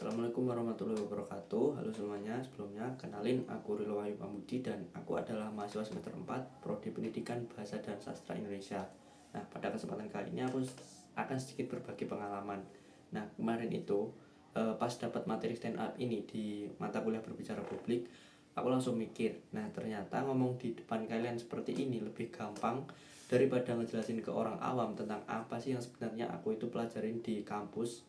Assalamualaikum warahmatullahi wabarakatuh. Halo semuanya, sebelumnya kenalin aku Rilo Wahyu Pambudi dan aku adalah mahasiswa semester 4 Prodi Pendidikan Bahasa dan Sastra Indonesia. Nah, pada kesempatan kali ini aku akan sedikit berbagi pengalaman. Nah, kemarin itu pas dapat materi stand up ini di mata kuliah berbicara publik, aku langsung mikir, nah ternyata ngomong di depan kalian seperti ini lebih gampang daripada ngejelasin ke orang awam tentang apa sih yang sebenarnya aku itu pelajarin di kampus.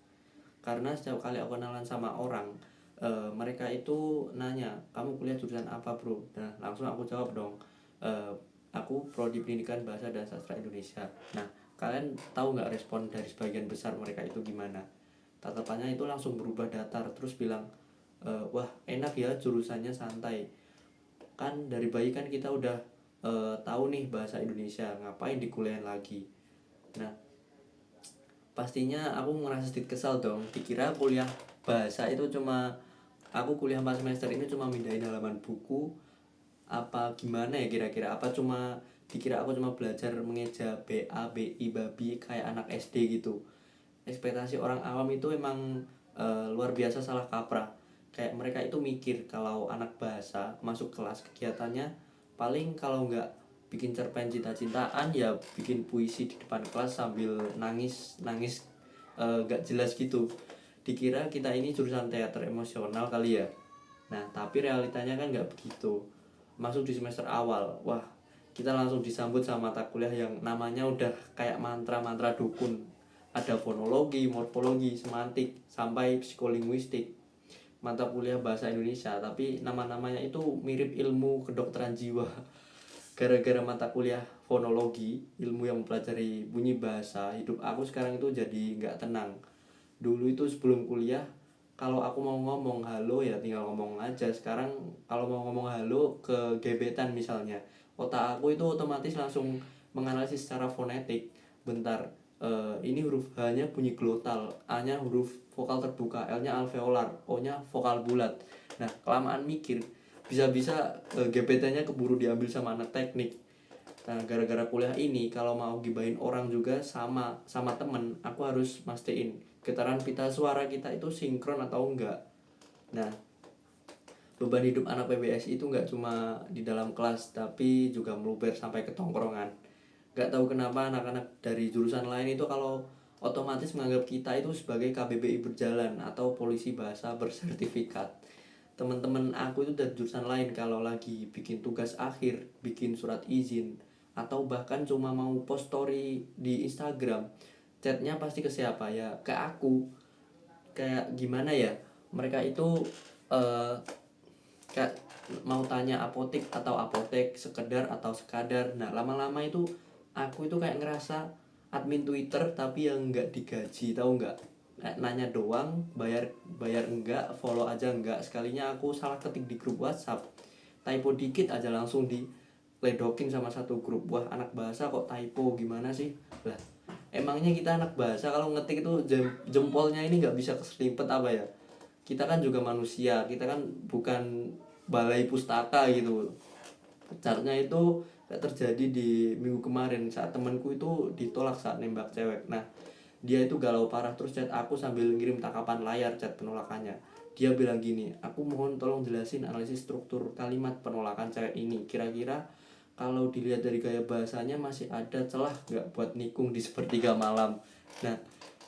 Karena setiap kali aku kenalan sama orang, mereka itu nanya, kamu kuliah jurusan apa bro? Nah langsung aku jawab dong, "Eh, aku Prodi Pendidikan Bahasa dan Sastra Indonesia." Nah kalian tahu nggak respon dari sebagian besar mereka itu gimana? Tatapannya itu langsung berubah datar, terus bilang, "Wah enak ya jurusannya santai. Kan dari bayi kan kita udah tahu nih bahasa Indonesia, ngapain dikuliahin lagi?" Nah pastinya aku ngerasa sedikit kesal dong, dikira kuliah bahasa itu cuma aku kuliah 4 semester ini cuma mindahin halaman buku apa gimana ya, kira-kira apa cuma dikira aku cuma belajar mengeja B, A, B, I, babi kayak anak SD gitu. Ekspektasi orang awam itu emang luar biasa salah kaprah. Kayak mereka itu mikir kalau anak bahasa masuk kelas kegiatannya paling kalau nggak bikin cerpen cinta-cintaan ya bikin puisi di depan kelas sambil nangis nangis nggak jelas gitu. Dikira kita ini jurusan teater emosional kali ya. Nah tapi realitanya kan nggak begitu. Masuk di semester awal, wah kita langsung disambut sama mata kuliah yang namanya udah kayak mantra-mantra dukun. Ada fonologi, morfologi, semantik, sampai psikolinguistik. Mata kuliah bahasa Indonesia, tapi nama-namanya itu mirip ilmu kedokteran jiwa. Gara-gara mata kuliah fonologi, ilmu yang mempelajari bunyi bahasa, hidup aku sekarang itu jadi nggak tenang. Dulu itu sebelum kuliah, kalau aku mau ngomong halo ya tinggal ngomong aja. Sekarang kalau mau ngomong halo ke gebetan misalnya, otak aku itu otomatis langsung menganalisis secara fonetik. Bentar, ini huruf H-nya bunyi glotal, A-nya huruf vokal terbuka, L-nya alveolar, O-nya vokal bulat. Nah, kelamaan mikir, bisa-bisa gebetannya keburu diambil sama anak teknik. Nah, gara-gara kuliah ini kalau mau gibahin orang juga sama sama temen, aku harus mastiin getaran pita suara kita itu sinkron atau enggak. Nah, beban hidup anak PBS itu nggak cuma di dalam kelas tapi juga meluber sampai ke tongkrongan. Nggak tahu kenapa anak-anak dari jurusan lain itu kalau otomatis menganggap kita itu sebagai KBBI berjalan atau polisi bahasa bersertifikat. Teman-teman aku itu dari jurusan lain kalau lagi bikin tugas akhir, bikin surat izin, atau bahkan cuma mau post story di Instagram, chatnya pasti ke siapa ya? Ke aku. Kayak gimana ya? Mereka itu eh, kayak mau tanya apotek atau apotek, sekedar atau sekadar. Nah lama-lama itu aku itu kayak ngerasa admin Twitter tapi yang nggak digaji, tahu nggak? Nanya doang, bayar bayar enggak, follow aja enggak. Sekalinya aku salah ketik di grup WhatsApp, typo dikit aja langsung diledokin sama satu grup. Wah anak bahasa kok typo, gimana sih lah? Emangnya kita anak bahasa kalau ngetik itu jempolnya ini nggak bisa keselimpet apa ya? Kita kan juga manusia, kita kan bukan balai pustaka gitu. Pecarnya itu kayak terjadi di minggu kemarin saat temanku itu ditolak saat nembak cewek. Nah dia itu galau parah, terus chat aku sambil ngirim tangkapan layar chat penolakannya. Dia bilang gini, aku mohon tolong jelasin analisis struktur kalimat penolakan cewek ini. Kira-kira kalau dilihat dari gaya bahasanya masih ada celah nggak buat nikung di sepertiga malam. Nah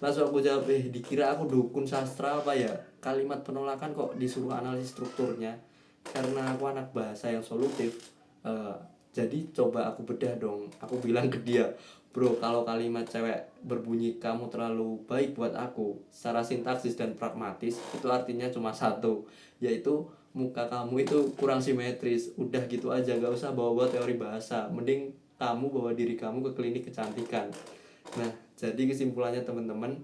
langsung aku jawab, dikira aku dukun sastra apa ya? Kalimat penolakan kok disuruh analisis strukturnya. Karena aku anak bahasa yang solutif, eh, jadi coba aku bedah dong. Aku bilang ke dia, bro kalau kalimat cewek berbunyi kamu terlalu baik buat aku, secara sintaksis dan pragmatis itu artinya cuma satu, yaitu muka kamu itu kurang simetris. Udah gitu aja, gak usah bawa-bawa teori bahasa, mending kamu bawa diri kamu ke klinik kecantikan. Nah jadi kesimpulannya teman-teman,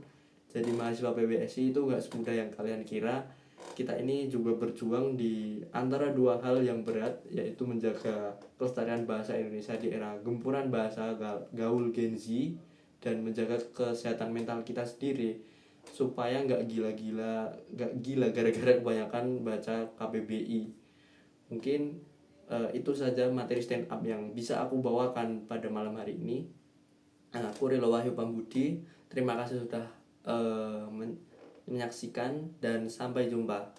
jadi mahasiswa PBSI itu gak semudah yang kalian kira. Kita ini juga berjuang di antara dua hal yang berat, yaitu menjaga kelestarian bahasa Indonesia di era gempuran bahasa gaul Gen Z, dan menjaga kesehatan mental kita sendiri supaya nggak gila gara-gara kebanyakan baca KBBI. Mungkin itu saja materi stand up yang bisa aku bawakan pada malam hari ini. Nah, aku Rilo Wahyu Pambudi, terima kasih sudah menyaksikan dan sampai jumpa.